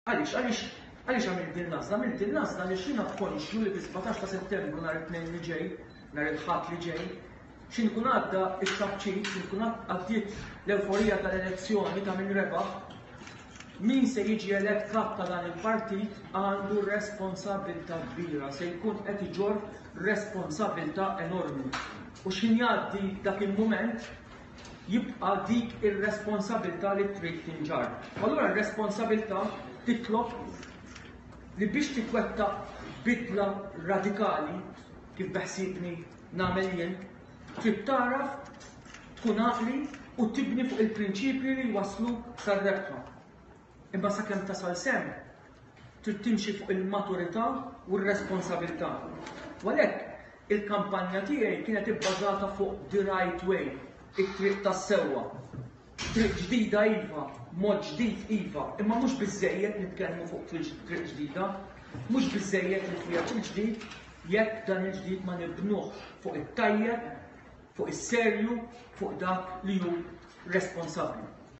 Għaliex għamilt din nazla? Għamilt din nazla li xina konxju li fi-17 ta' Settembru nhar it-tnejn li ġej, nhar il-ħadd li ġej, xin kun għadda iċ-ċabċit, xin kun għaddiet l-euforija tal-elezzjoni ta' min rebaħ, min se jiġi elett kap ta' dan il-partit għandu responsabilta kbira, se jkun qed iġor responsabilta enormi. U xin jgħaddi dak il-moment jibqa' dik ir-responsabilta li trid tinġar. Allura r-responsabilta titlob li biex titwettaq bidla radikali kif beħsibni nagħmel jien, trid taraf tkun għaqli u tibni fuq il-prinċipji li jwasslu sar-rebħa. Imma sakemm tasal sem, trid timxi fuq il-maturità u r-responsabilità. U għalhekk il-kampanja tiegħi kienet ibbażata fuq the right way, it-triq tas-sewwa. Triq ġdida iva, mod ġdid iva, imma mhux biżżejjed nitkellmu fuq triq ġdida, mhux biżżejjed li fiha triq ġdid jekk dan il-ġdid ma nibnuh fuq it-tajjeb, fuq is-serju, fuq dak li hu responsabbli.